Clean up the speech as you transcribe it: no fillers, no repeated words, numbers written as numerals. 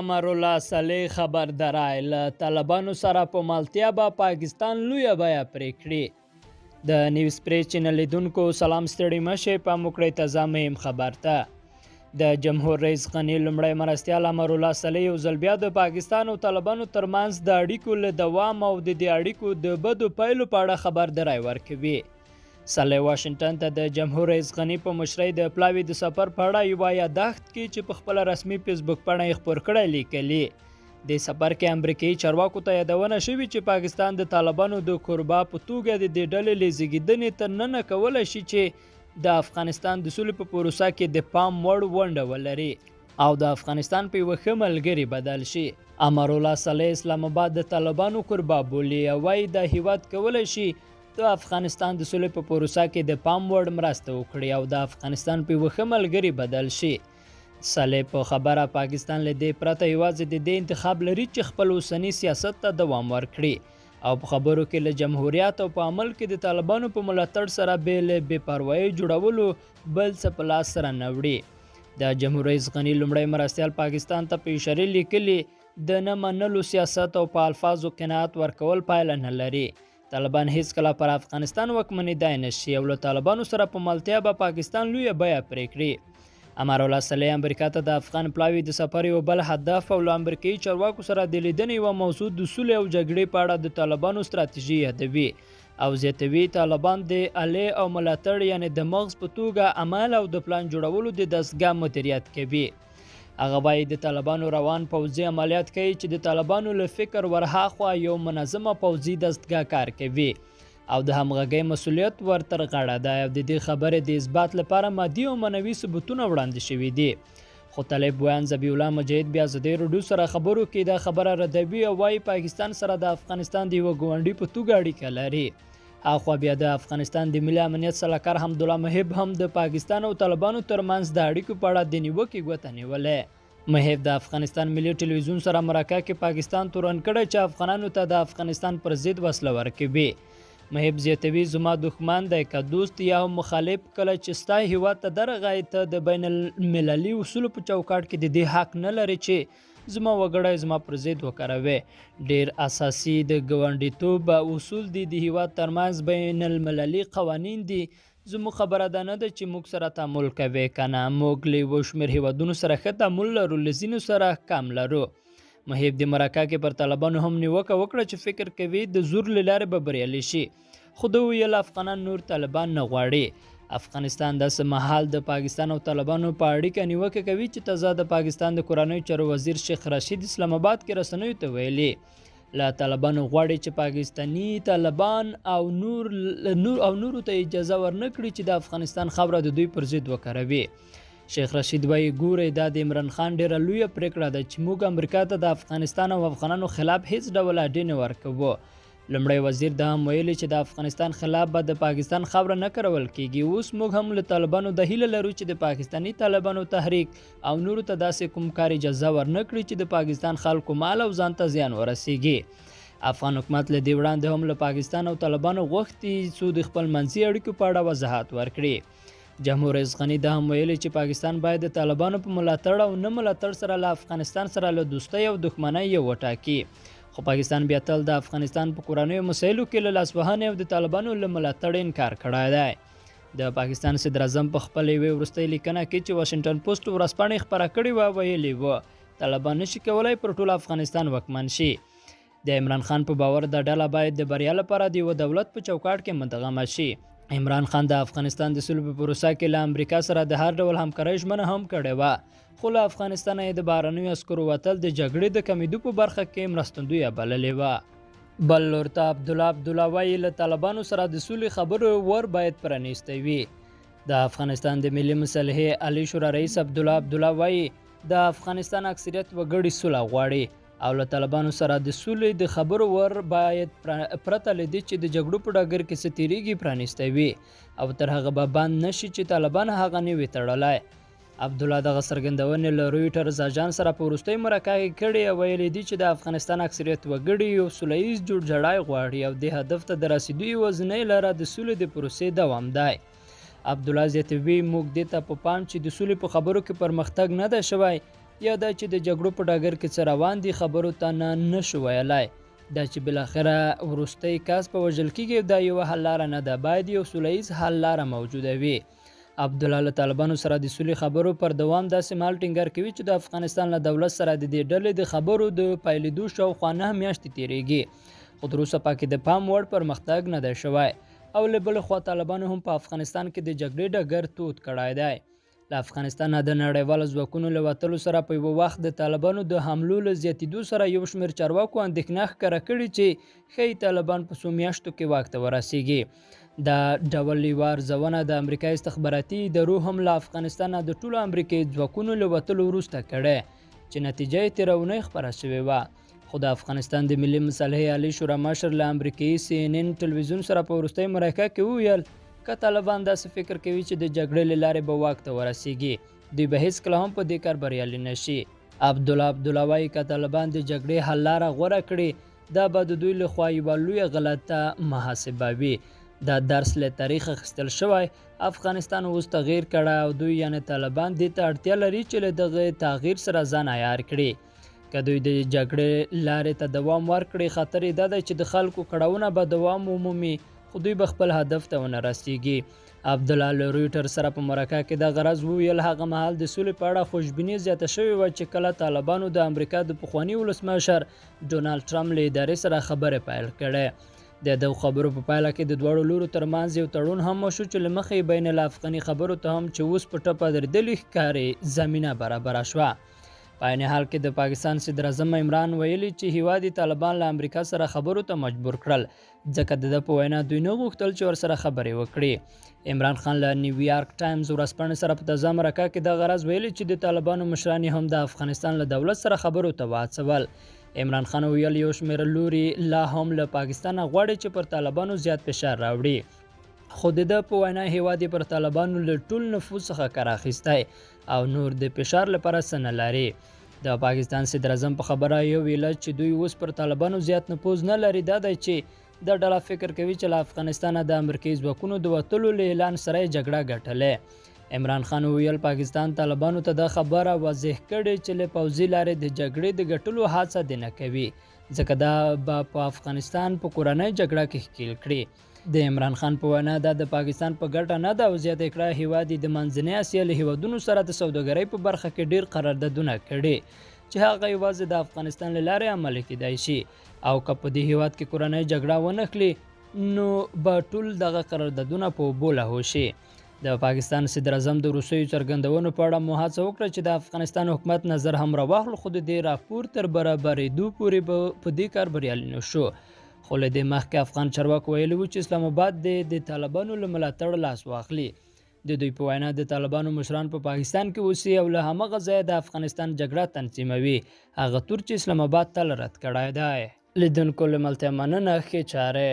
امرالله صالح خبر درای له طالبانو سره په ملتیا به پاکستان لویه بیه پرې کړي. د نیوز پریس چینل لیدونکو سلام ستړي مشئ په موکړی تازه مهم خبر ته. د جمهور رئیس غني لومړی مرستیال امرالله صالح یو ځل بیا د پاکستان او طالبانو ترمنځ د اړیکو له دوام او د دې اړیکو د بدو پایلو په اړه خبر درای ورکوي. صالح واشنگټن ته د جمهور رئیس غني په مشرۍ د پلاوي د سفر په اړه یوه یادښت کې چې په خپله رسمي فیسبوک پاڼه یې خپور کړی لیکلي. د سفر کې امریکایي چارواکو ته یادونه شوې چې پاکستان د طالبانو د کوربه په توګه د دې ډلې له زیږېدنې تر ننه کولی شي چې د افغانستان د سولې په پروسه کې د پام وړ ونډه ولري او د افغانستان په یوه ښه ملګري بدل شي. امرالله صالح اسلام آباد د طالبانو کوربه بولي او وایي دا هیواد کولی شي د افغانستان د سولې په پروسه کې د پام وړ مرسته وکړي او د افغانستان په یوه ښه ملګري بدل شي. صالح په خبره پاکستان له دې پرته یوازې د دې انتخاب لري چې خپل اوسني سیاست ته دوام ورکړي او په خبرو کې له جمهوریت او په عمل کې د طالبانو په ملاتړ سره بې پروایۍ جوړولو بل څه په لاس سره نه وړي. د جمهور رئیس غني لومړی مرستیال پاکستان ته په اشارې لیکلي د نه منلو سیاست او په الفاظو قناعت ورکول پایله نه لري. طالبان هیڅکله پر افغانستان واکمنېدای نشي او له طالبانو سره په ملتیا به پاکستان لویه بیه پرې کړي. امرالله صالح امریکا ته د افغان پلاوي د سفر یو بل هدف او له امریکایي چارواکو سره د لیدنې یوه موضوع د سولې او جګړې په اړه د طالبانو ستراتیژي یادوي او زیاتوي طالبان د الې او ملاتړ یعنې د مغز په توګه عمل او د پلان جوړولو د دستګاه مدیریت کوي. هغه وایي د طالبانو روان پوځي عملیات کوي چې د طالبانو له فکر ورهاخوا یو منظمه پوځي دستګاه کار کوي او د همغږۍ مسؤلیت ورتر غاړه ده او د دې خبرې د اثبات لپاره مادي او معنوي ثبوتونه وړاندې شوي دي. خو طالب ویان ذبیح الله مجاهد بیا ازادي راډیو سره خبرو کې دا خبره ردوي او وایي پاکستان سره د افغانستان د یوه ګاونډي په توګه اړیکه لري. اخوا بیا د افغانستان د ملي امنیت سلاکار حمدالله محب هم د پاکستان او طالبانو ترمنځ د اړیکو په اړه د نیوکې ګوته نیولې. محب د افغانستان ملي ټلویزیون سره مرکه کې پاکستان تورن کړی چې افغانانو ته د افغانستان پر ضد وسله ورکوي. محب زیاتوي زما دښمن دی که دوست یا مخالف کله چې ستا هیواد ته درغی ته د بین المللي اصولو په چوکاټ کې د دې حق نه لري چې زما وګړی زما پر ضد وکاروي. ډیر اساسي د ګاونډیتوب اصول دي د هیواد ترمنځ بین المللي قوانین دي. زموږ خبره دا نه ده چې موږ سره تعامل کوي کنه موږ له یو شمېر هیوادونو سره ښه تعامل لرو له ځینو سره کم لرو. محب د مرکه کې پر طالبانو هم نیوکه وکړه چې فکر کوي د زور له لارې به بریالي شي خو ده ویل افغانان نور طالبان نه غواړي. افغانستان داسې مهال د پاکستان او طالبانو په اړیکه نیوکه کوي چې تازه د پاکستان د کورنیو چارو وزیر شیخ رشید اسلام آباد کې رسنیو ته ویلي له طالبانو غواړي چې پاکستاني طالبان او نورو ته اجازه ورنه کړي چې د افغانستان خاوره د دوی پر ضد وکاروي. شیخ رشید وایي ګورئ دا د عمران خان ډیره لویه پریکړه ده چې موږ امریکا ته د افغانستان او افغانانو خلاف هیڅ ډول اډې نه ورکوو. لومړی وزیر دا هم ویلي چې د افغانستان خلاف به د پاکستان خاوره نه کارول کیږي. اوس موږ هم له طالبانو د هیله لرو چې د پاکستاني طالبانو تحریک او نورو ته داسې کوم کار اجازه ورنه کړي چې د پاکستان خلکو مال او ځان ته زیان ورسیږي. افغان حکومت له دې وړاندې هم له پاکستان او طالبانو غوښتي څو د خپل منځي اړیکو په اړه وضاحت ورکړي. جمهور رئیس غني دا هم ویلي چې پاکستان باید د طالبانو په ملاتړ او نه ملاتړ سره له افغانستان سره له دوستۍ او دښمنۍ یو وټاکي. خو پاکستان بیا تل د افغانستان په کورنیو مسایلو کې له لاسوهنې او د طالبانو له ملاتړ انکار کړی دی. د پاکستان صدر اعظم په خپل یوې وروستۍ لیکنه کې چې واشنګټن پوسټ ورځپاڼې خپره کړې وه ویلي وه طالبان نشي کولی پر ټول افغانستان واکمن شي. د عمران خان په باور دا ډله باید د بریا لپاره د یوه دولت په چوکاټ کې مدغمه شي. عمران خان د افغانستان د سولې په پروسه کې له امریکا سره د هر ډول همکارۍ ژمنه هم کړې وه خو له افغانستانه یې د بهرنیو عسکرو وتل د جګړې د کمیدو په برخه کې مرستندویه بللې وه. بل لور ته عبدالله وایي له طالبانو سره د سولې خبرو ور باید پرانیستی وي. د افغانستان د ملي مصالحې عالی شورا رئیس عبدالله وایي د افغانستان اکثریت وګړي سوله غواړي او له طالبانو سره د سولې د خبرو ور باید پرته له دې چې د جګړو په ډګر کې څه تیریږي پرانیستی وي او تر هغه به بند نشي چې طالبان هغه نه وي تړلی. عبدالله دغه څرګندونې له رویټرز اژانس سره په وروستۍ مرکه کې کړې او ویلي دي چې د افغانستان اکثریت وګړي یو سوله ییز جوړجاړی غواړي او دې هدف ته د رسیدو یوازینۍ لاره د سولې د پروسې دوام دی. عبدالله زیاتوي موږ دې ته په پام چې د سولې په خبرو کې پرمختګ نه ده شوی یا دا چې د جګړو په ډګر کې څه روان دي خبرو ته نه شو ویلای. دا چې بالاخره وروستی کس په وژل کېږي دا یوه حل لاره نه ده، باید یو سوله ییز حل لاره موجوده وي. عبدالله له طالبانو سره د سولې خبرو پر دوام داسې مهال ټینګار کوي چې د افغانستان له دولت سره د دې ډلې د خبرو د پیلېدو شاوخوا 9 میاشتې تېرېږي، خو تر اوسه پکې د پام وړ پرمختګ نه دی شوی. او له بلې خوا طالبانو هم په افغانستان کې د جګړې ډګر تود کړی دی. له افغانستان د نړیوالو ځواکونو له وتلو سره په یوه وخت د طالبانو د حملو له زیاتېدو سره یو شمېر چارواکو اندېښنه ښکاره کړې چې ښایي طالبان په څو میاشتو کې واک ته ورسیږي. دا ډول یوه ارزونه د امریکا استخباراتي ادارو هم له افغانستان د ټولو امریکایي ځواکونو له وتلو وروسته کړې چې نتیجه یې تېره اونۍ خپره شوې وه. خو د افغانستان د ملي مصالحې عالي شورا مشر له امریکایي CNN ټلویزیون سره په وروستۍ مرکه کې وویل که طالبان داسې فکر کوي چې د جګړې له لارې به واک ته ورسیږي دوی به هیڅکله هم په دې کار بریالي نه شي. عبدالله وایي که طالبان د جګړې حل لاره غوره کړي دا به د دوی لخوا یوه لویه غلطه محاسبه وي. دا درس له تاریخ اخیستل شوی، افغانستان اوس تغییر کړی او دوی یعنی طالبان دې ته اړتیا لري چې له دغه تغییر سره ځان عیار کړي. که دوی د جګړې لارې ته دوام ورکړي خطر یې دا دی چې د خلکو کړاوونه به دوام ومومي خو دوی به خپل هدف ته ونه رسیږي. عبدالله له رویټر سره په مرکه کې د غرض وویل هغه مهال د سولې په اړه خوشبیني زیاته شوې وه چې کله طالبانو د امریکا د پخواني ولسمشر ډونالډ ټرمپ له ادارې سره خبرې پیل کړې. د دغو خبرو په پایله کې د دواړو لورو ترمنځ یو تړون هم وشو چې له مخې بین الافغاني خبرو ته هم چې اوس په ټپه درېدلې ښکاري زمینه برابره شوه. په عین حال کې د پاکستان صدر اعظم عمران ویلي چې هیواد طالبان له امریکا سره خبرو ته مجبور کړل ځکه د ده په وینا دوی نه غوښتل چې ورسره خبرې وکړي. عمران خان له نیویارک ټایمز ورځپاڼې سره په تازه مرکه کې د غرض ویلي چې د طالبانو مشران هم د افغانستان له دولت سره خبرو ته وهڅول. عمران خان ویل یو شمېر لوري لا هم له پاکستان غواړي چې پر طالبانو زیات فشار راوړي، خو د ده په وینا هیواد پر طالبانو له ټول نفوذ څخه کار اخیستی او نور د فشار لپاره څه نه لري. د پاکستان صدر اعظم په خبره یو ویله چې دوی اوس پر طالبانو زیات نفوذ نه لري. دا دی چې دا ډله فکر کوي چې له افغانستانه د امریکایي ځواکونو د وتلو له اعلان سره یې جګړه ګټلې. عمران خان وویل پاکستان طالبانو ته دا خبره واضح کړې چې له پوځي لارې د جګړې د ګټلو هڅه دې نه کوي ځکه دا به په افغانستان په کورنۍ جګړه کې ښکیل کړي. د عمران خان په وینا دا د پاکستان په ګټه نه ده او زیاته کړه هیواد د منځنۍ اسیا له هیوادونو سره د سوداګرۍ په برخه کې ډیر قراردادونه کړي چې هغه یوازې د افغانستان له لارې عملي کېدای شي او که په دې هیواد کې کورنۍ جګړه ونه کړي نو به ټول دغه قراردادونه په اوبو لاهو شي. د پاکستان صدر اعظم د روسیو څرګندونو په اړه مو هڅه وکړه چې د افغانستان حکومت نظر هم راواخلو خو د دې راپور تر برابرېدو پورې به په دې کار بریالي نه شو. خو له دې مخکې افغان چارواکو ویلي وو چې اسلام آباد د طالبانو له ملاتړ لاس واخلي. د دوی په وینا د طالبانو مشران په پاکستان کې اوسي او له همغه ځایه د افغانستان جګړه تنظیموي هغه تور چې اسلام آباد تل رد کړی دی. لیدونکو له ملتیا مننه ښې چارې.